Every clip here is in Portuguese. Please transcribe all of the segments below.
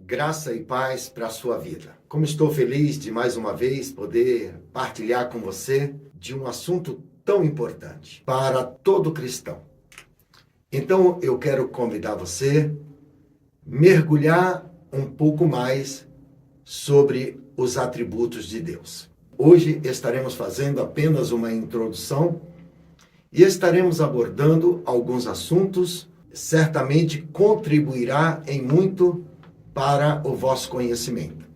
Graça e paz para a sua vida. Como estou feliz de mais uma vez poder partilhar com você de um assunto tão importante para todo cristão. Então eu quero convidar você a mergulhar um pouco mais sobre os atributos de Deus. Hoje estaremos fazendo apenas uma introdução e estaremos abordando alguns assuntos, certamente contribuirá em muito para o vosso conhecimento.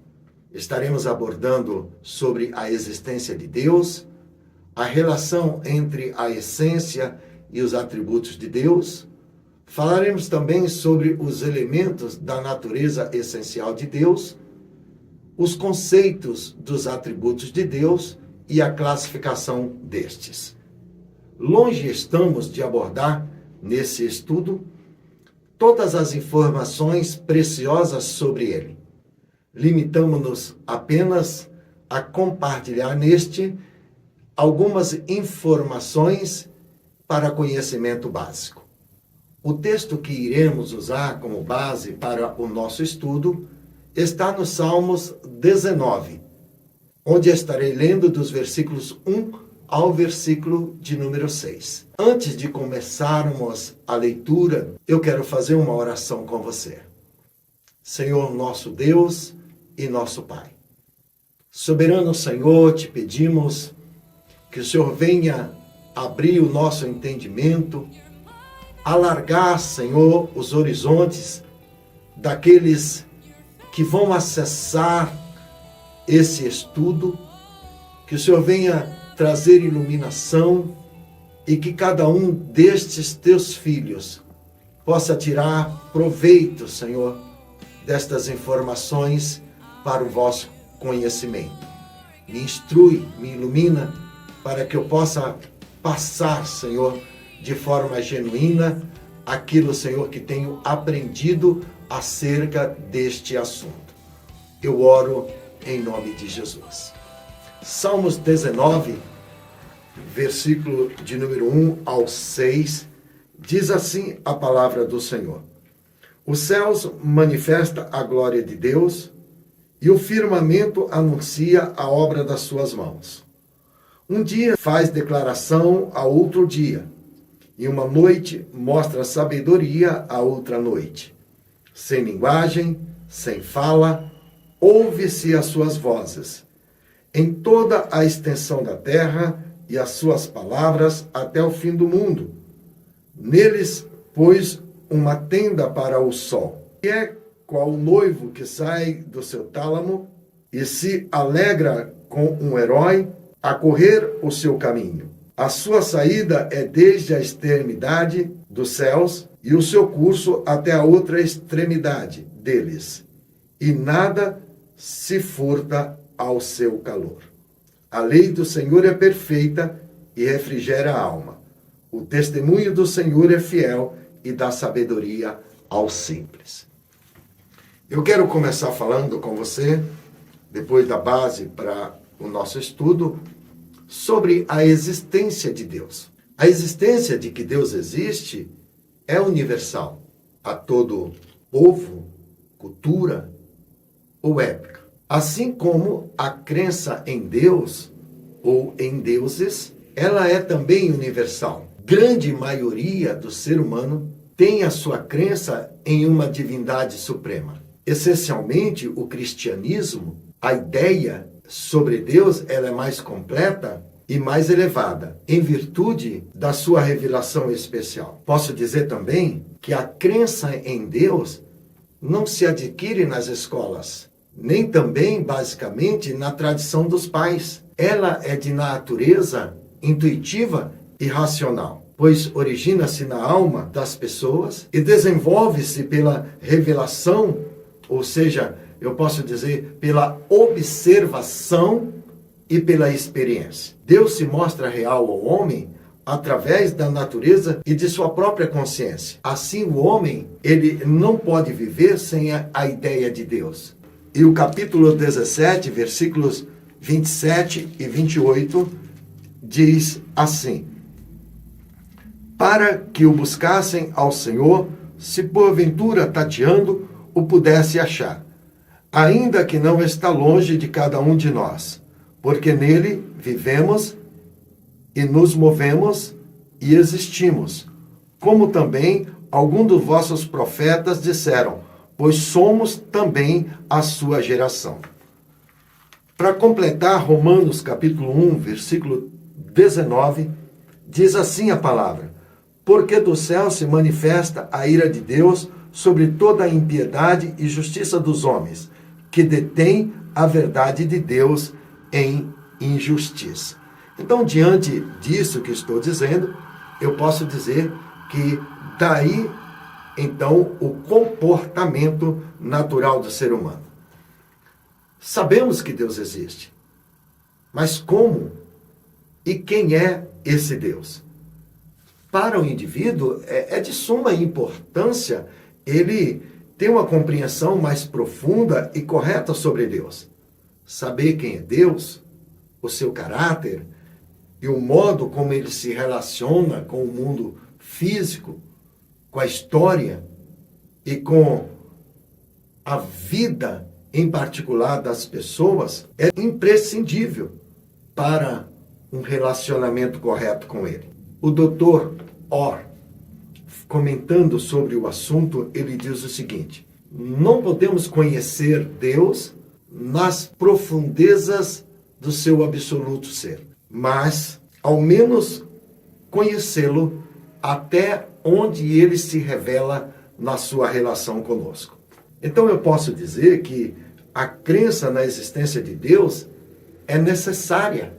Estaremos abordando sobre a existência de Deus, a relação entre a essência e os atributos de Deus. Falaremos também sobre os elementos da natureza essencial de Deus, os conceitos dos atributos de Deus e a classificação destes. Longe estamos de abordar, nesse estudo, todas as informações preciosas sobre ele. Limitamos-nos apenas a compartilhar neste algumas informações para conhecimento básico. O texto que iremos usar como base para o nosso estudo está no Salmos 19, onde estarei lendo dos versículos 1 ao versículo de número 6. Antes de começarmos a leitura, eu quero fazer uma oração com você. Senhor, nosso Deus e nosso Pai. Soberano Senhor, te pedimos que o Senhor venha abrir o nosso entendimento, alargar, Senhor, os horizontes daqueles que vão acessar esse estudo, que o Senhor venha trazer iluminação e que cada um destes teus filhos possa tirar proveito, Senhor, destas informações para o vosso conhecimento. Me instrui, me ilumina, para que eu possa passar, Senhor, de forma genuína, aquilo, Senhor, que tenho aprendido acerca deste assunto. Eu oro em nome de Jesus. Salmos 19, versículo de número 1 ao 6, diz assim a palavra do Senhor. Os céus manifestam a glória de Deus e o firmamento anuncia a obra das suas mãos. Um dia faz declaração a outro dia, e uma noite mostra sabedoria a outra noite. Sem linguagem, sem fala, ouve-se as suas vozes. Em toda a extensão da terra e as suas palavras até o fim do mundo. Neles pôs uma tenda para o sol, que é qual o noivo que sai do seu tálamo e se alegra com um herói a correr o seu caminho. A sua saída é desde a extremidade dos céus e o seu curso até a outra extremidade deles, e nada se furta ao seu calor. A lei do Senhor é perfeita e refrigera a alma. O testemunho do Senhor é fiel e dá sabedoria aos simples. Eu quero começar falando com você, depois da base para o nosso estudo, sobre a existência de Deus. A existência de que Deus existe é universal a todo povo, cultura ou época. Assim como a crença em Deus ou em deuses, ela é também universal. Grande maioria do ser humano tem a sua crença em uma divindade suprema. Essencialmente, o cristianismo, a ideia sobre Deus, ela é mais completa e mais elevada, em virtude da sua revelação especial. Posso dizer também que a crença em Deus não se adquire nas escolas, nem também, basicamente, na tradição dos pais. Ela é de natureza intuitiva e racional, pois origina-se na alma das pessoas e desenvolve-se pela revelação, ou seja, eu posso dizer, pela observação e pela experiência. Deus se mostra real ao homem através da natureza e de sua própria consciência. Assim, o homem, ele não pode viver sem a ideia de Deus. E o capítulo 17, versículos 27 e 28, diz assim: para que o buscassem ao Senhor, se porventura tateando o pudesse achar. ainda que não está longe de cada um de nós, porque nele vivemos e nos movemos e existimos, como também alguns dos vossos profetas disseram, pois somos também a sua geração. Para completar, Romanos capítulo 1, versículo 19, diz assim a palavra: porque do céu se manifesta a ira de Deus sobre toda a impiedade e justiça dos homens, que detêm a verdade de Deus em injustiça. Então, diante disso que estou dizendo, eu posso dizer que daí, então, o comportamento natural do ser humano. Sabemos que Deus existe, mas como e quem é esse Deus? Para o indivíduo, é de suma importância ele ter uma compreensão mais profunda e correta sobre Deus. Saber quem é Deus, o seu caráter e o modo como ele se relaciona com o mundo físico, com a história e com a vida em particular das pessoas, é imprescindível para um relacionamento correto com ele. O Dr. Orr, comentando sobre o assunto, ele diz o seguinte: não podemos conhecer Deus nas profundezas do seu absoluto ser, mas, ao menos, conhecê-lo até onde ele se revela na sua relação conosco. Então eu posso dizer que a crença na existência de Deus é necessária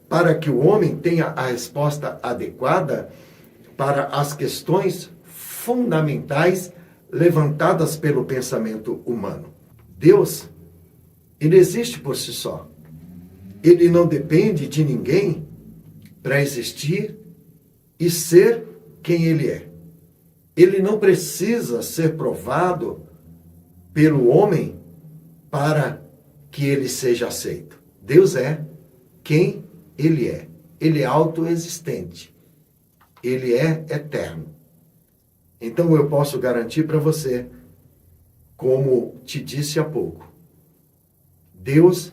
para que o homem tenha a resposta adequada para as questões fundamentais levantadas pelo pensamento humano. Deus, ele existe por si só. Ele não depende de ninguém para existir e ser quem ele é. Ele não precisa ser provado pelo homem para que ele seja aceito. Deus é quem ele é. Ele é autoexistente. Ele é eterno. Então eu posso garantir para você, como te disse há pouco, Deus,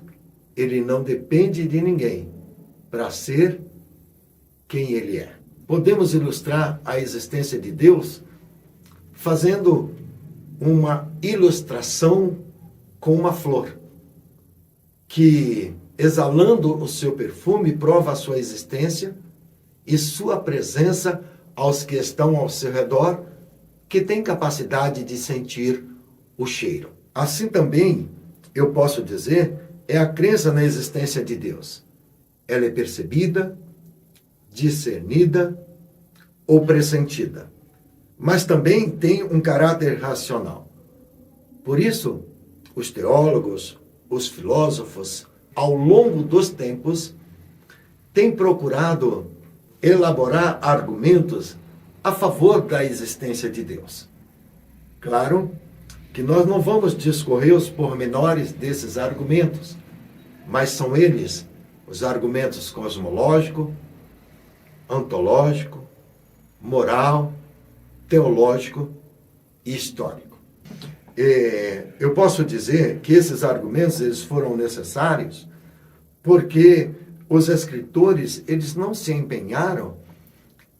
ele não depende de ninguém para ser quem ele é. Podemos ilustrar a existência de Deus fazendo uma ilustração com uma flor, que, exalando o seu perfume, prova a sua existência e sua presença aos que estão ao seu redor, que têm capacidade de sentir o cheiro. Assim também, eu posso dizer, é a crença na existência de Deus. Ela é percebida, discernida ou pressentida, mas também tem um caráter racional. Por isso, os teólogos, os filósofos, ao longo dos tempos, têm procurado elaborar argumentos a favor da existência de Deus. Claro que nós não vamos discorrer os pormenores desses argumentos, mas são eles os argumentos cosmológico, ontológico, moral, teológico e histórico. Eu posso dizer que esses argumentos eles foram necessários porque os escritores eles não se empenharam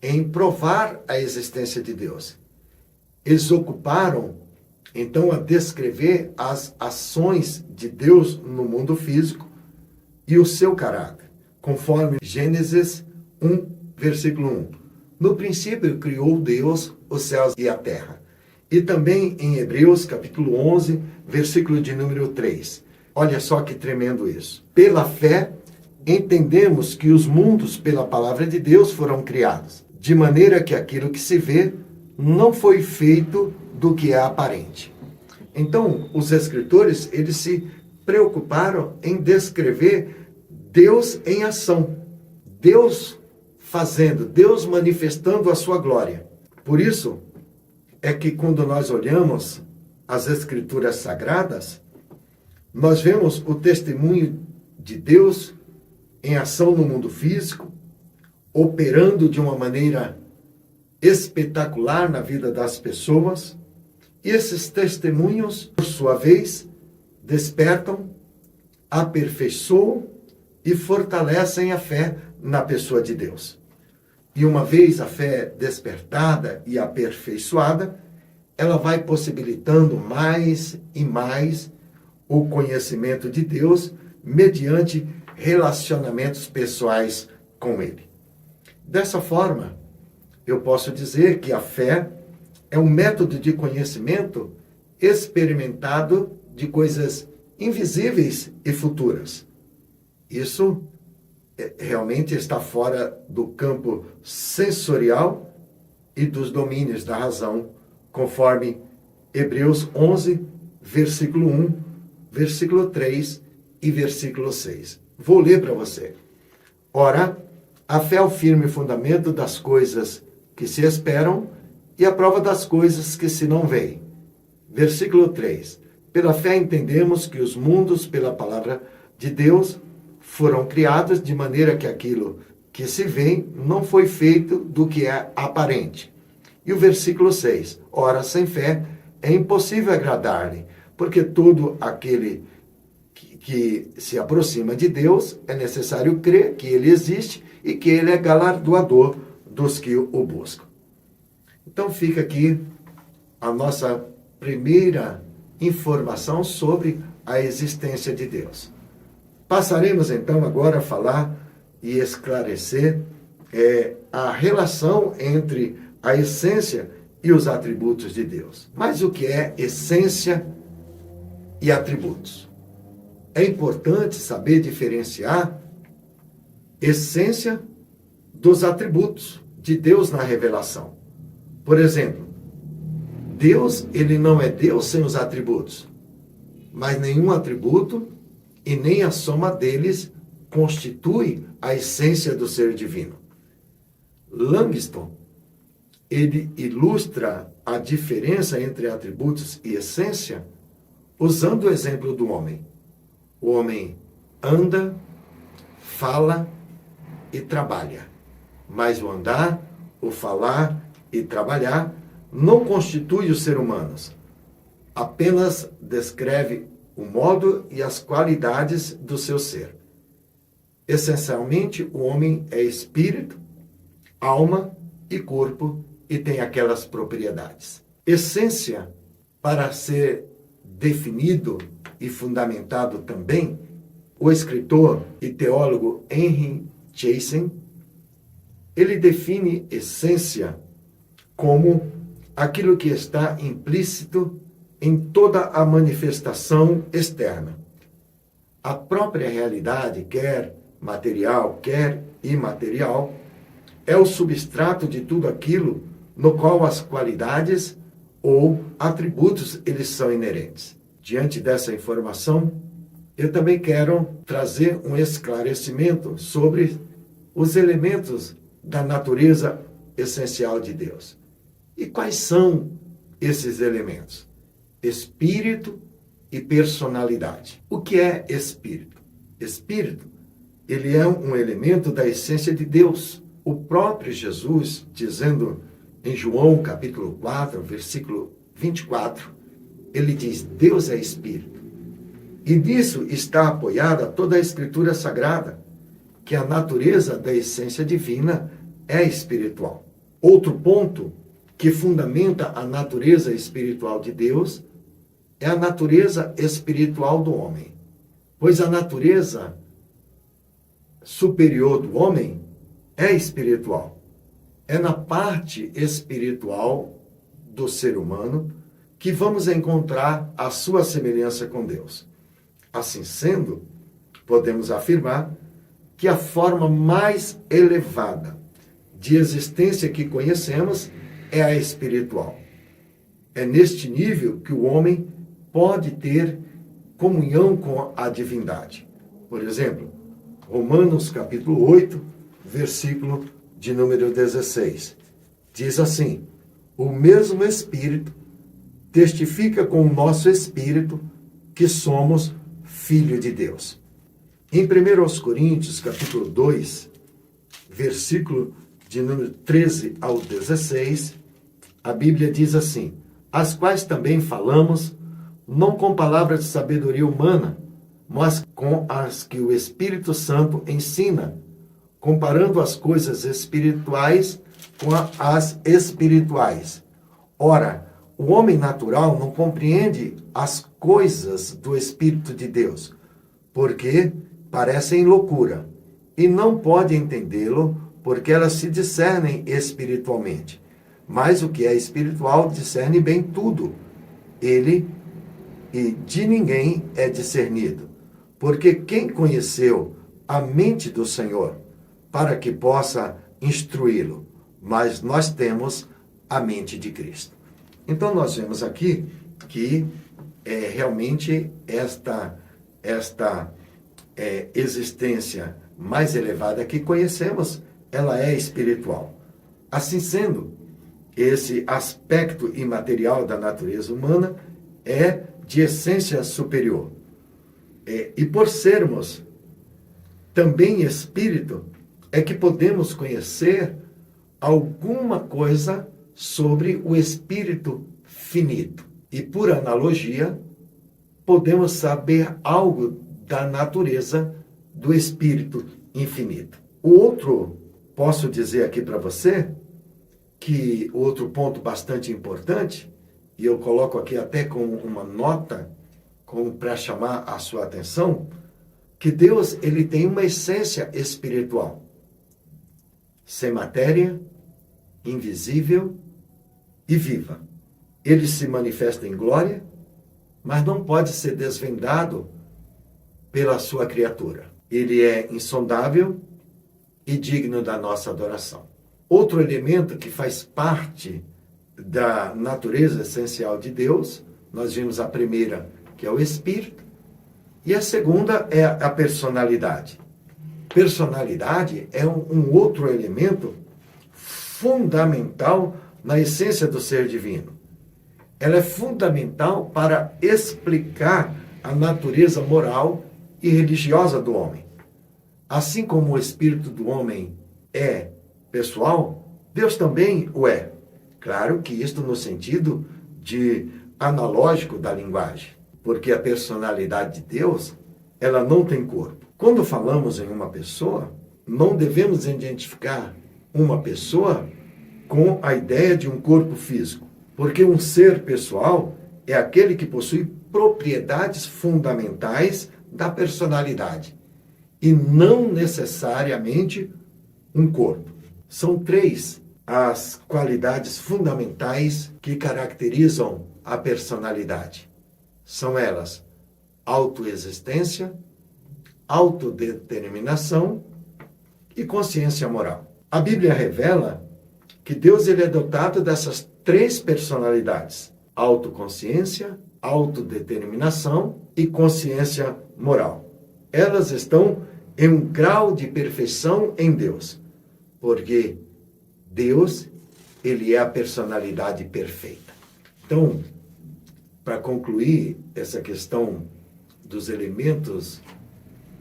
em provar a existência de Deus. Eles ocuparam, então, a descrever as ações de Deus no mundo físico e o seu caráter, conforme Gênesis 1, versículo 1. No princípio criou Deus os céus e a terra. E também em Hebreus, capítulo 11, versículo de número 3. Olha só que tremendo isso. Pela fé, entendemos que os mundos, pela palavra de Deus, foram criados, de maneira que aquilo que se vê não foi feito do que é aparente. Então, os escritores, eles se preocuparam em descrever Deus em ação. Deus fazendo, Deus manifestando a sua glória. Por isso, é que quando nós olhamos as escrituras sagradas, nós vemos o testemunho de Deus em ação no mundo físico, operando de uma maneira espetacular na vida das pessoas. E esses testemunhos, por sua vez, despertam, aperfeiçoam e fortalecem a fé na pessoa de Deus. E uma vez a fé despertada e aperfeiçoada, ela vai possibilitando mais e mais o conhecimento de Deus mediante relacionamentos pessoais com Ele. Dessa forma, eu posso dizer que a fé é um método de conhecimento experimentado de coisas invisíveis e futuras. Isso realmente está fora do campo sensorial e dos domínios da razão, conforme Hebreus 11, versículo 1, versículo 3 e versículo 6. Vou ler para você. Ora, a fé é o firme fundamento das coisas que se esperam e a prova das coisas que se não veem. Versículo 3. Pela fé entendemos que os mundos, pela palavra de Deus, foram criados de maneira que aquilo que se vê não foi feito do que é aparente. E o versículo 6. Ora, sem fé é impossível agradar-lhe, porque todo aquele que se aproxima de Deus é necessário crer que Ele existe e que Ele é galardoador dos que o buscam. Então fica aqui a nossa primeira informação sobre a existência de Deus. Passaremos então agora a falar e esclarecer a relação entre a essência e os atributos de Deus. Mas o que é essência e atributos? É importante saber diferenciar essência dos atributos de Deus na revelação. Por exemplo, Deus, ele não é Deus sem os atributos, mas nenhum atributo e nem a soma deles constitui a essência do ser divino. Langston, ele ilustra a diferença entre atributos e essência usando o exemplo do homem. O homem anda, fala e trabalha, mas o andar, o falar e trabalhar não constitui os seres humanos, apenas descreve o modo e as qualidades do seu ser. Essencialmente, o homem é espírito, alma e corpo e tem aquelas propriedades. Essência, para ser definido e fundamentado também, o escritor e teólogo Henry Chasen, ele define essência como aquilo que está implícito em toda a manifestação externa. A própria realidade, quer material, quer imaterial, é o substrato de tudo aquilo no qual as qualidades ou atributos eles são inerentes. Diante dessa informação, eu também quero trazer um esclarecimento sobre os elementos da natureza essencial de Deus. E quais são esses elementos? Espírito e personalidade. O que é espírito? Espírito, ele é um elemento da essência de Deus. O próprio Jesus, dizendo em João capítulo 4, versículo 24, ele diz, Deus é espírito. E nisso está apoiada toda a Escritura Sagrada, que a natureza da essência divina é espiritual. Outro ponto que fundamenta a natureza espiritual de Deus é a natureza espiritual do homem. Pois a natureza superior do homem é espiritual. É na parte espiritual do ser humano que vamos encontrar a sua semelhança com Deus. Assim sendo, podemos afirmar que a forma mais elevada de existência que conhecemos é a espiritual. É neste nível que o homem pode ter comunhão com a divindade. Por exemplo, Romanos capítulo 8, versículo de número 16. Diz assim, o mesmo Espírito testifica com o nosso espírito que somos filho de Deus. Em 1 Coríntios capítulo 2, versículo de número 13 ao 16, a Bíblia diz assim, as quais também falamos, não com palavras de sabedoria humana, mas com as que o Espírito Santo ensina, comparando as coisas espirituais com as espirituais. Ora, o homem natural não compreende as coisas do Espírito de Deus, porque parecem loucura, e não pode entendê-lo, porque elas se discernem espiritualmente. Mas o que é espiritual discerne bem tudo. Ele e de ninguém é discernido. Porque quem conheceu a mente do Senhor para que possa instruí-lo? Mas nós temos a mente de Cristo. Então nós vemos aqui que realmente esta existência mais elevada que conhecemos, ela é espiritual. Assim sendo, esse aspecto imaterial da natureza humana é de essência superior. E por sermos também espírito, é que podemos conhecer alguma coisa sobre o espírito finito. E por analogia, podemos saber algo da natureza do espírito infinito. O outro, posso dizer aqui para você, que outro ponto bastante importante, e eu coloco aqui até como uma nota, como para chamar a sua atenção, que Deus ele tem uma essência espiritual, sem matéria, invisível e viva. Ele se manifesta em glória, mas não pode ser desvendado pela sua criatura. Ele é insondável e digno da nossa adoração. Outro elemento que faz parte da natureza essencial de Deus, nós vimos a primeira, que é o Espírito, e a segunda é a personalidade. Personalidade é um outro elemento fundamental na essência do ser divino. Ela é fundamental para explicar a natureza moral e religiosa do homem. Assim como o espírito do homem é pessoal, Deus também o é. Claro que isto no sentido de analógico da linguagem, porque a personalidade de Deus, ela não tem corpo. Quando falamos em uma pessoa, não devemos identificar uma pessoa com a ideia de um corpo físico, porque um ser pessoal é aquele que possui propriedades fundamentais da personalidade e não necessariamente um corpo. São três as qualidades fundamentais que caracterizam a personalidade. São elas: autoexistência, autodeterminação e consciência moral. A Bíblia revela que Deus ele é dotado dessas três personalidades: autoconsciência, autodeterminação e consciência moral. Elas estão em um grau de perfeição em Deus, porque Deus, ele é a personalidade perfeita. Então, para concluir essa questão dos elementos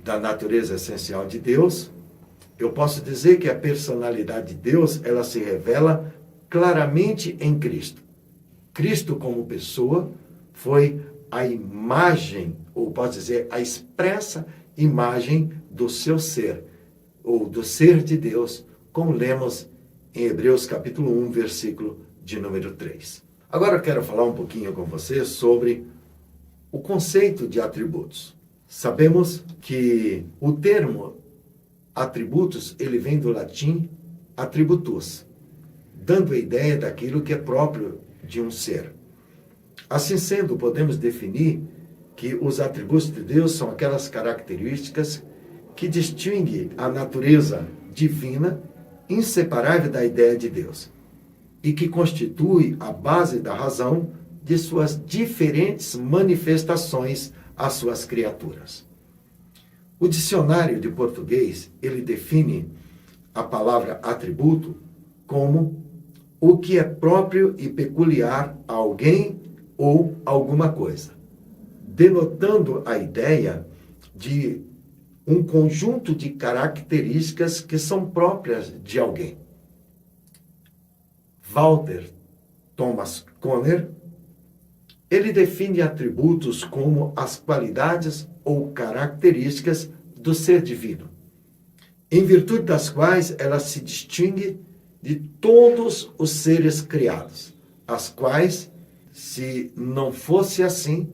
da natureza essencial de Deus, eu posso dizer que a personalidade de Deus, ela se revela claramente em Cristo. Cristo como pessoa foi a imagem, ou posso dizer, a expressa imagem do seu ser, ou do ser de Deus, como lemos em Hebreus capítulo 1, versículo de número 3. Agora eu quero falar um pouquinho com você sobre o conceito de atributos. Sabemos que o termo atributos, ele vem do latim attributus, dando a ideia daquilo que é próprio de um ser. Assim sendo, podemos definir que os atributos de Deus são aquelas características que distinguem a natureza divina, inseparável da ideia de Deus, e que constitui a base da razão de suas diferentes manifestações às suas criaturas. O dicionário de português, ele define a palavra atributo como o que é próprio e peculiar a alguém ou alguma coisa, denotando a ideia de um conjunto de características que são próprias de alguém. Walter Thomas Conner, ele define atributos como as qualidades ou características do ser divino, em virtude das quais ela se distingue de todos os seres criados, as quais, se não fosse assim,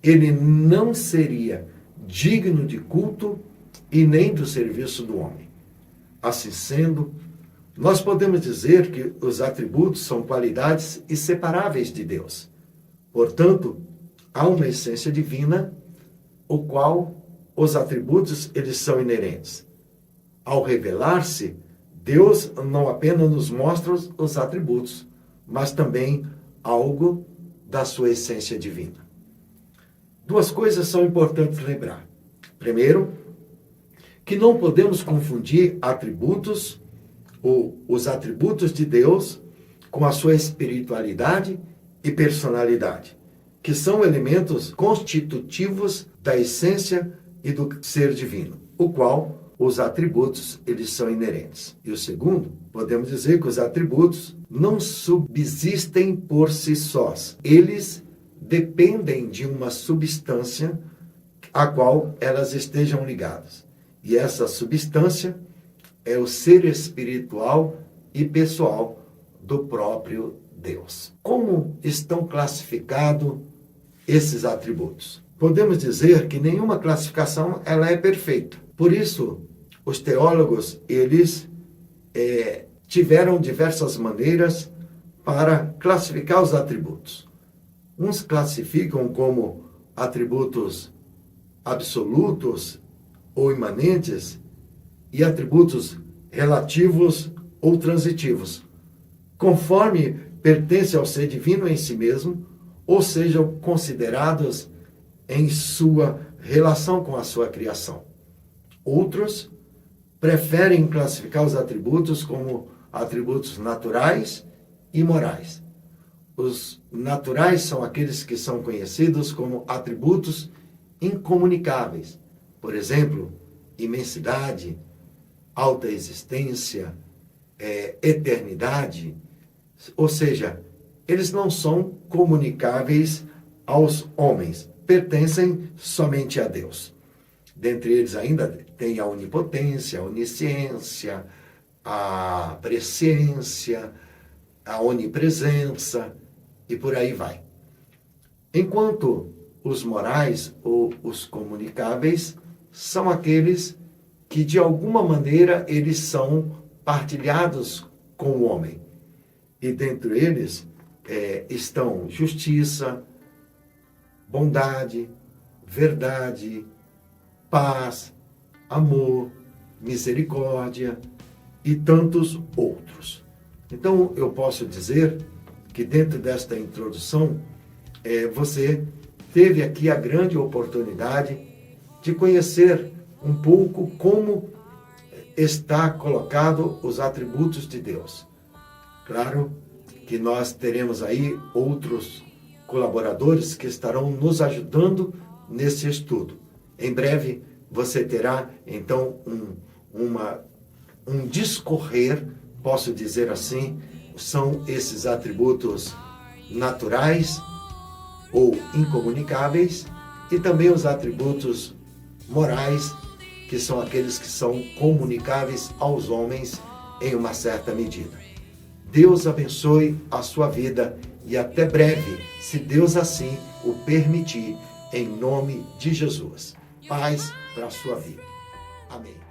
ele não seria digno de culto e nem do serviço do homem. Assim sendo, nós podemos dizer que os atributos são qualidades inseparáveis de Deus. Portanto, há uma essência divina, o qual os atributos eles são inerentes. Ao revelar-se, Deus não apenas nos mostra os atributos, mas também algo da sua essência divina. Duas coisas são importantes lembrar. Primeiro, que não podemos confundir atributos ou os atributos de Deus com a sua espiritualidade e personalidade, que são elementos constitutivos da essência e do ser divino, o qual os atributos eles são inerentes. E o segundo, podemos dizer que os atributos não subsistem por si sós. Eles dependem de uma substância a qual elas estejam ligadas. E essa substância é o ser espiritual e pessoal do próprio Deus. Como estão classificados esses atributos? Podemos dizer que nenhuma classificação ela é perfeita. Por isso, os teólogos, eles tiveram diversas maneiras para classificar os atributos. Uns classificam como atributos absolutos ou imanentes e atributos relativos ou transitivos, conforme pertence ao ser divino em si mesmo, ou sejam considerados em sua relação com a sua criação. Outros preferem classificar os atributos como atributos naturais e morais. Os naturais são aqueles que são conhecidos como atributos incomunicáveis. Por exemplo, imensidade, alta existência, eternidade. Ou seja, eles não são comunicáveis aos homens, pertencem somente a Deus. Dentre eles ainda tem a onipotência, a onisciência, a presciência, a onipresença e por aí vai. Enquanto os morais ou os comunicáveis são aqueles que de alguma maneira eles são partilhados com o homem. E dentre eles estão justiça, bondade, verdade, paz, amor, misericórdia e tantos outros. Então, eu posso dizer que dentro desta introdução, você teve aqui a grande oportunidade de conhecer um pouco como está colocado os atributos de Deus. Claro que nós teremos aí outros colaboradores que estarão nos ajudando nesse estudo. Em breve você terá, então, um discorrer, posso dizer assim, são esses atributos naturais ou incomunicáveis e também os atributos morais, que são aqueles que são comunicáveis aos homens em uma certa medida. Deus abençoe a sua vida e até breve, se Deus assim o permitir, em nome de Jesus. Paz para a sua vida. Amém.